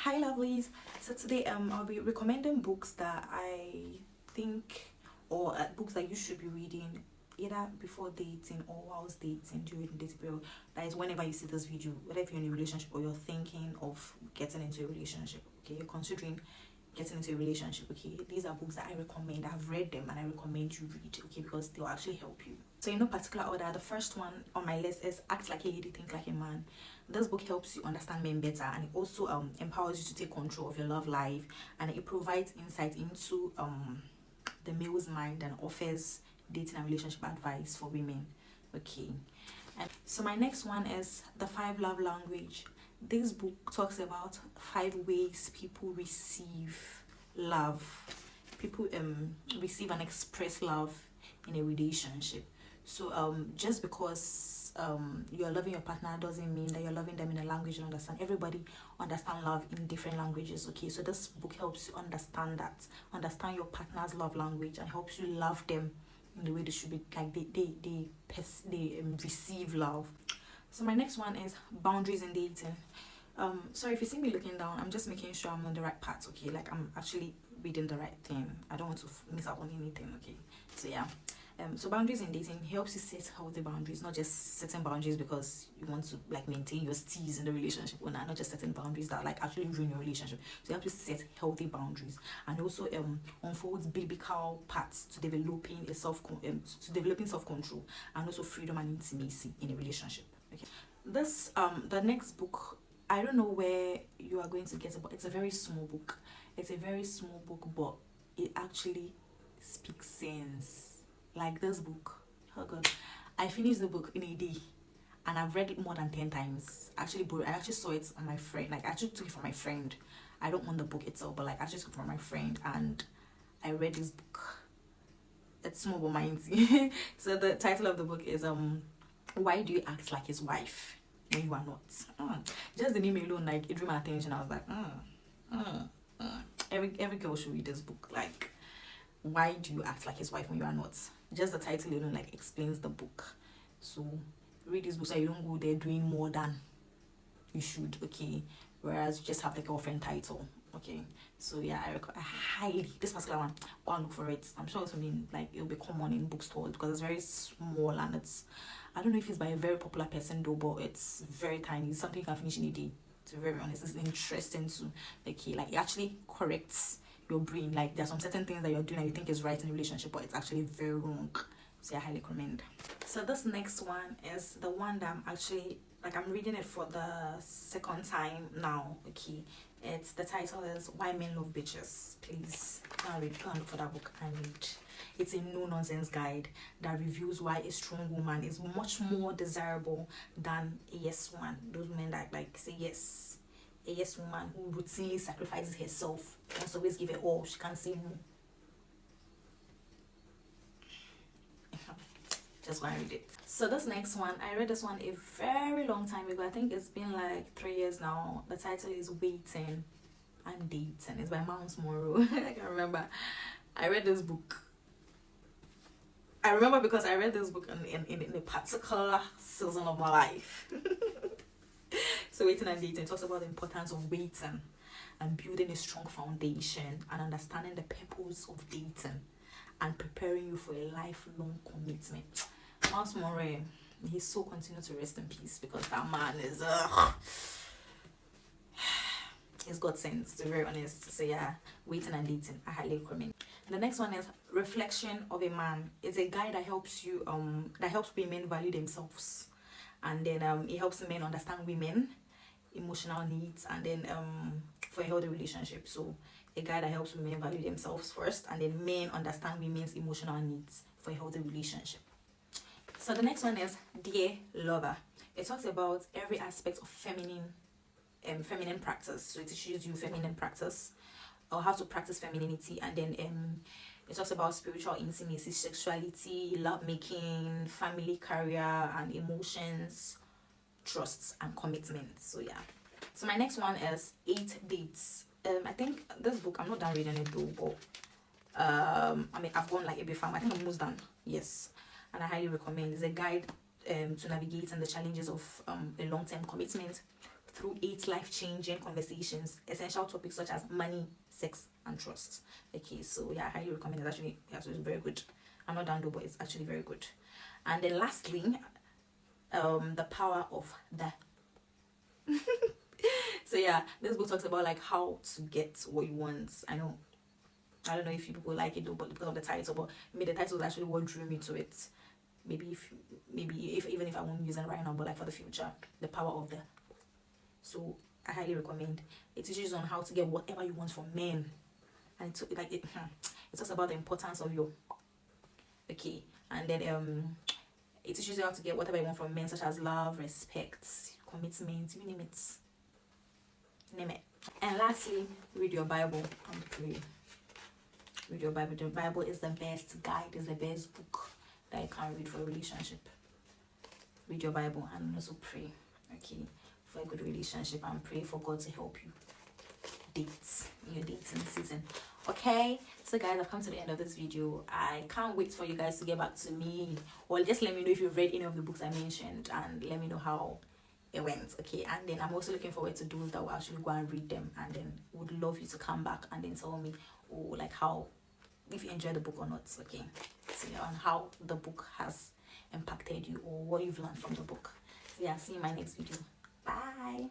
Hi lovelies. So today I'll be recommending books that I think or books that you should be reading either before dating or whilst dating during the dating period. That is whenever you see this video, whether if you're in a relationship or you're thinking of getting into a relationship, okay, you're considering getting into a relationship, okay, these are books that I recommend. I've read them and I recommend you read, okay, because they'll actually help you. So in no particular order, the first one on my list is Act Like a Lady, Think Like a Man. This book helps you understand men better, and it also empowers you to take control of your love life, and it provides insight into the male's mind and offers dating and relationship advice for women, okay. And so my next one is The Five Love Language. This book talks about 5 ways people receive love, people receive and express love in a relationship. So just because you're loving your partner doesn't mean that you're loving them in a language you understand. Everybody understand love in different languages, okay. So this book helps you understand that, understand your partner's love language, and helps you love them in the way they should be, like they receive love. So my next one is Boundaries in Dating. Sorry if you see me looking down, I'm just making sure I'm on the right path, okay, like I'm actually reading the right thing. I don't want to miss out on anything, okay. So yeah, so Boundaries in Dating helps you set healthy boundaries, not just setting boundaries because you want to like maintain your steez in the relationship, or not just setting boundaries that like actually ruin your relationship. So it helps you set healthy boundaries, and also unfolds biblical paths to developing developing self-control and also freedom and intimacy in a relationship, okay. This the next book, I don't know where you are going to get it, but it's a very small book. It's a very small book, but it actually speaks sense. Like this book, oh god, I finished the book in a day, and I've read it more than 10 times. Actually, but I actually saw it on my friend. Like I actually took it from my friend. I don't own the book itself, but like I actually took it from my friend, and I read this book. It's small but mighty. So the title of the book is Why Do You Act Like His Wife When You Are Not? Just the name alone, like it drew my attention. I was like, every girl should read this book. Like, why do you act like his wife when you are not? Just the title alone like explains the book. So read this book so you don't go there doing more than you should, okay. Whereas you just have the girlfriend title, okay. So yeah, I highly, this particular one, go and look for it. I'm sure it's something like it'll be common in bookstores because it's very small, and it's, I don't know if it's by a very popular person though, but it's very tiny. It's something you can finish in a day, to be very honest. It's interesting too, okay. Like it actually corrects your brain. Like there's some certain things that you're doing that you think is right in a relationship, but it's actually very wrong. So I highly recommend. So this next one is the one that I'm actually, like, I'm reading it for the second time now, okay. It's, the title is Why Men Love Bitches. Please go and look for that book and read. It's a no-nonsense guide that reveals why a strong woman is much more desirable than a yes woman. Those women that like say yes. A yes woman who routinely sacrifices herself, wants to always give it all, she can't say no. Just want to read it. So this next one, I read this one a very long time ago. I think it's been like 3 years now. The title is Waiting and Dating. It's by Miles Monroe. I can remember. I read this book. I remember because I read this book in a particular season of my life. So Waiting and Dating talks about the importance of waiting and building a strong foundation and understanding the purpose of dating and preparing you for a lifelong commitment. Miles Monroe, he's so continue to rest in peace, because that man is he's got sense, to be very honest. So yeah, Waiting and Dating, I highly recommend. And the next one is Reflection of a Man. It's a guide that helps you that helps women value themselves, and then it helps men understand women emotional needs, and then for a healthy relationship. So a guide that helps women value themselves first, and then men understand women's emotional needs for a healthy relationship. So the next one is Dear Lover. It talks about every aspect of feminine practice. So it teaches you feminine practice, or how to practice femininity, and then it talks about spiritual intimacy, sexuality, love making, family, career, and emotions, trusts, and commitment. So yeah. So my next one is 8 Dates. I think this book, I'm not done reading it though, but I mean, I've gone like a bit far. I think I'm almost done. Yes, and I highly recommend. It's a guide to navigating the challenges of a long-term commitment through 8 life-changing conversations, essential topics such as money, sex, and trust. Okay, so yeah, I highly recommend it. Actually very good. I'm not down though, but it's actually very good. And then lastly, the power of the so yeah, this book talks about like how to get what you want. I don't know if you people like it though, but because of the title, but the title is actually what drew me to it. Maybe if even if I won't use it right now, but like for the future, the power of the. So I highly recommend. It teaches on how to get whatever you want from men, and it talks about the importance of your. Okay, and then it teaches you how to get whatever you want from men, such as love, respect, commitment, you name it. Name it. And lastly, read your Bible and pray. Read your Bible. The Bible is the best guide, is the best book that you can read for a relationship. Read your Bible and also pray, okay, for a good relationship, and pray for God to help you date in your dating season. Okay, so guys, I've come to the end of this video. I can't wait for you guys to get back to me, or just let me know if you've read any of the books I mentioned, and let me know how it went. Okay, and then I'm also looking forward to those that will actually go and read them, and then would love you to come back and then tell me, oh, like how, if you enjoyed the book or not. Okay, so yeah, on how the book has impacted you or what you've learned from the book. So yeah, see you in my next video. Bye.